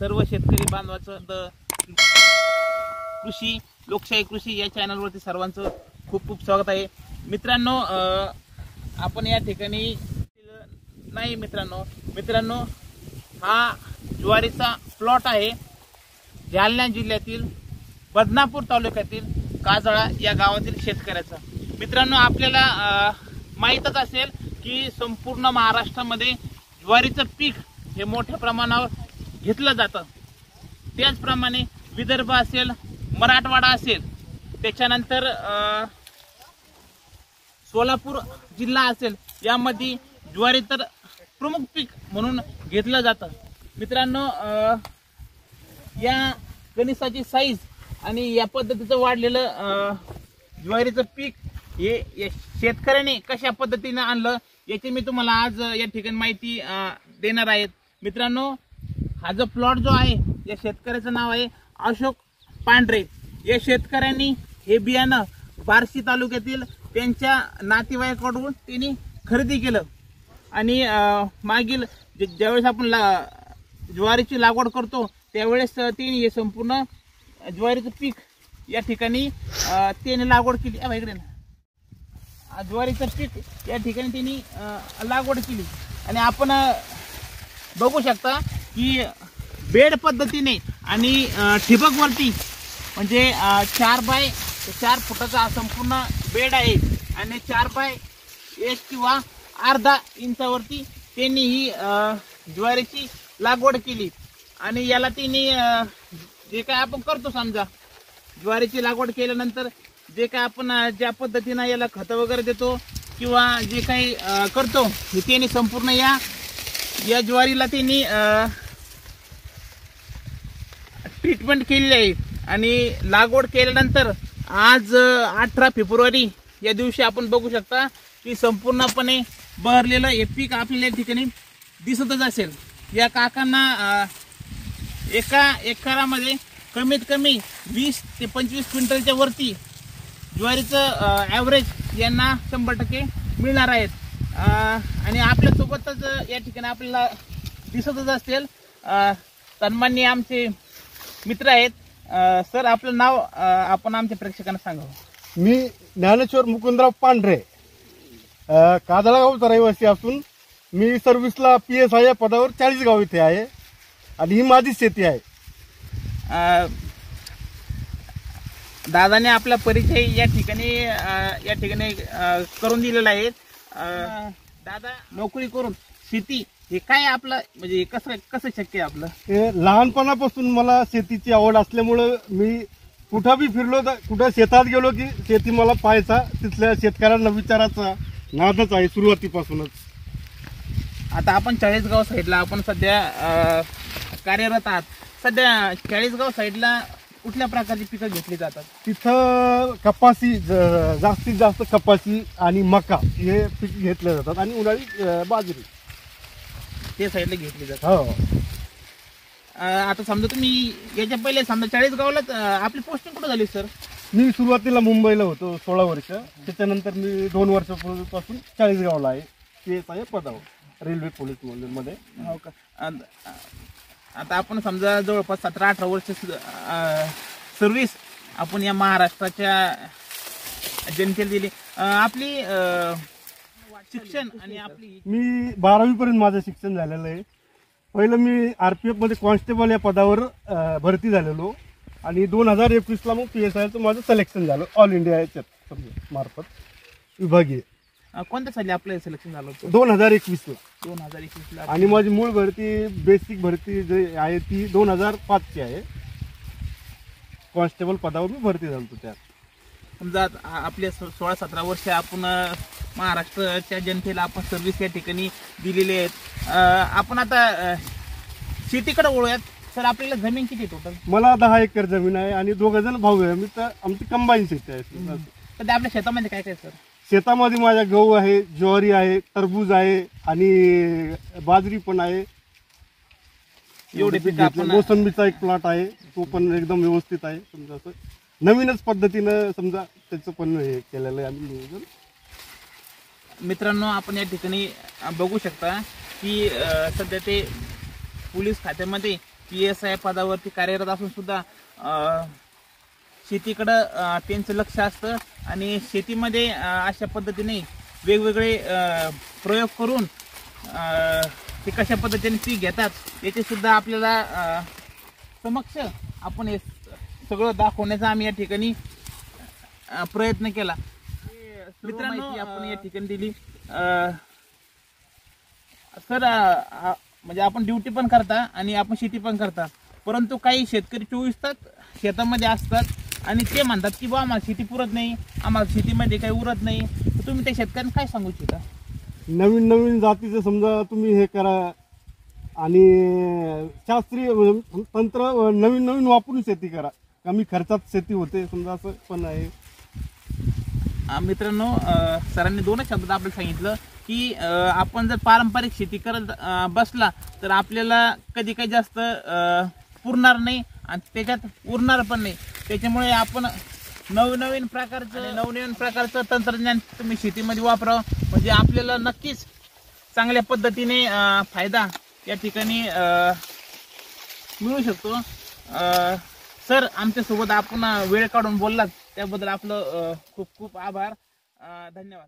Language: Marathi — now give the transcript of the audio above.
सर्व शेतकरी बांधवाचं कृषी लोकशाही कृषी या चॅनलवरती सर्वांचं खूप खूप स्वागत आहे. मित्रांनो, आपण या ठिकाणी नाही मित्रांनो हा ज्वारीचा प्लॉट आहे जालना जिल्ह्यातील बदनापूर तालुक्यातील काजळा या गावातील शेतकऱ्याचा. मित्रांनो, आपल्याला माहीतच असेल की संपूर्ण महाराष्ट्रामध्ये ज्वारीचं पीक हे मोठ्या प्रमाणावर घेतलं जातं. त्याचप्रमाणे विदर्भ असेल, मराठवाडा असेल, त्याच्यानंतर सोलापूर जिल्हा असेल, यामध्ये ज्वारी तर प्रमुख पीक म्हणून घेतलं जातं. मित्रांनो, या कणिसाची साईज आणि या पद्धतीचं वाढलेलं ज्वारीचं पीक हे शेतकऱ्याने कशा पद्धतीने आणलं याची मी तुम्हाला आज या ठिकाणी माहिती देणार आहे. मित्रांनो, हा जो प्लॉट जो आहे या शेतकऱ्याचं नाव आहे अशोक पांढरे. या शेतकऱ्यांनी हे बियाणं बार्शी तालुक्यातील त्यांच्या नातेवाईकाकडून त्यांनी खरेदी केलं आणि मागील ज्यावेळेस आपण ज्वारीची लागवड करतो त्यावेळेस त्यांनी हे संपूर्ण ज्वारीचं पीक या ठिकाणी त्यांनी लागवड केली. इकडे ज्वारीचं पीक या ठिकाणी त्यांनी लागवड केली आणि आपण बघू शकता की बेड पद्धतीने आणि ठिबकवरती म्हणजे 4 बाय 4 फुटाचा संपूर्ण बेड आहे आणि 4 बाय 1 किंवा अर्धा इंचावरती त्यांनी ही ज्वारीची लागवड केली. आणि याला त्यांनी जे काय आपण करतो, समजा ज्वारीची लागवड केल्यानंतर जे काय आपण ज्या पद्धतीनं याला खतं वगैरे देतो किंवा जे काही करतो हे त्यांनी संपूर्ण या ज्वारीला त्यांनी ट्रीटमेंट केलेली आहे. आणि लागवड केल्यानंतर आज 18 फेब्रुवारी या दिवशी आपण बघू शकता की संपूर्णपणे बहरलेलं हे पीक आपल्याला या ठिकाणी दिसतच असेल. या काकांना एका एकरामध्ये कमीत कमी 20 ते 25 क्विंटलच्या वरती ज्वारीचं ॲव्हरेज यांना 100% मिळणार आहेत. आणि आपल्यासोबतच या ठिकाणी आपल्याला दिसतच असेल सन्माननीय आमचे मित्र आहेत. सर, आपलं नाव आपण आमच्या प्रेक्षकांना सांगावं. मी ज्ञानेश्वर मुकुंदराव पांढरे, काजळा गावचा रहिवासी असून मी सर्व्हिसला PSI या पदावर 40 गाव इथे आहे आणि ही माझी शेती आहे. दादाने आपला परिचय या ठिकाणी करून दिलेला आहे. दादा नोकरी करून शेती हे काय आपलं म्हणजे कसं शक्य आहे आपलं? लहानपणापासून मला शेतीची आवड असल्यामुळं मी कुठं बी फिरलो तर कुठं शेतात गेलो की शेती मला पाहायचा, तिथल्या शेतकऱ्यांना विचारायचा नादच आहे सुरुवातीपासूनच. आता आपण 40गाव साईडला आपण सध्या कार्यरत आहात. सध्या 40गाव साईडला कुठल्या प्रकारची पिकं घेतली जातात? तिथं कपासी, जास्तीत जास्त कपासी आणि मका हे पीक घेतले जातात आणि उन्हाळी बाजरी ते साईडला घेतली जातात. हो. आता समजा तुम्ही याच्या पहिले समजा 40गावलाच आपली पोस्टिंग कुठं झाली सर? मी सुरुवातीला मुंबईला होतो 16 वर्ष, त्याच्यानंतर मी 2 वर्षापासून 40गावला आहे PSI पदावर रेल्वे पोलीस मध्ये. हो का? आता आपण समजा जवळपास 17-18 वर्ष सर्व्हिस आपण या महाराष्ट्राच्या जनतेला दिली. आपली शिक्षण आणि आपली मी 12वी पर्यंत माझं शिक्षण झालेलं आहे. पहिलं मी RPF मध्ये कॉन्स्टेबल या पदावर भरती झालेलो आणि 2021ला मग PSIचं माझं सिलेक्शन झालं ऑल इंडिया याच्यात मार्फत विभागीय. कोणत्या साली आपलं सिलेक्शन झालं होतं? 2021ला. 2021ला. आणि माझी मूळ भरती बेसिक भरती जे आहे ती 2005ची आहे. कॉन्स्टेबल पदावर मी भरती झालो होतो त्यात. समजा आपले 16-17 वर्ष आपण महाराष्ट्राच्या जनतेला आपण सर्व्हिस या ठिकाणी दिलेली आहेत. आपण आता शेतीकडे वळूयात. सर, आपल्याला जमीन किती टोटल? मला 10 एकर जमीन आहे आणि 2 जण भाऊ आहे. मी तर आमची कंबाईन शेती आहे. सध्या आपल्या शेतामध्ये काय काय सर? शेतामध्ये माझ्या गहू आहे, ज्वारी आहे, टरबूज आहे आणि बाजरी पण आहे. एवढे पीक. मोसंबीचा एक प्लॉट आहे, तो पण एकदम व्यवस्थित आहे. समजा असं नवीनच पद्धतीनं समजा त्याचं पण हे केलेलं आहे आम्ही नियोजन. मित्रांनो, आपण या ठिकाणी बघू शकता की सध्या ते पोलीस खात्यामध्ये PSI पदावरती कार्यरत असून सुद्धा शेतीकडं त्यांचं लक्ष असतं आणि शेतीमध्ये अशा पद्धतीने वेगवेगळे प्रयोग करून ते कशा पद्धतीने पीक घेतात याचे सुद्धा आपल्याला समक्ष आपण हे सगळं दाखवण्याचा आम्ही या ठिकाणी प्रयत्न केला. मित्रांनो आपण या ठिकाणी दिली. सर म्हणजे आपण ड्युटी पण करता आणि आपण शेती पण करता, परंतु काही शेतकरी 24 तास शेतामध्ये असतात आणि ते म्हणतात की बा आम्हाला शेती पुरत नाही, आम्हाला शेतीमध्ये काही उरत नाही. तर तुम्ही त्या शेतकऱ्यांना काय सांगू इच्छिता? नवीन नवीन जातीचं समजा तुम्ही हे करा आणि शास्त्रीय तंत्र नवीन नवीन वापरून शेती करा, कमी खर्चात शेती होते समजा, असं पण आहे. मित्रांनो सरांनी 2 शब्दात आपल्याला सांगितलं की आपण जर पारंपरिक शेती करत बसला तर आपल्याला कधी काही जास्त पुरणार नाही आणि त्याच्यात उरणार पण नाही. त्याच्यामुळे आपण नवनवीन प्रकारचं तंत्रज्ञान तुम्ही शेतीमध्ये वापरावं, म्हणजे आपल्याला नक्कीच चांगल्या पद्धतीने फायदा या ठिकाणी मिळू शकतो. सर आमच्यासोबत आपण वेळ काढून बोललात त्याबद्दल आपलं खूप खूप आभार. धन्यवाद.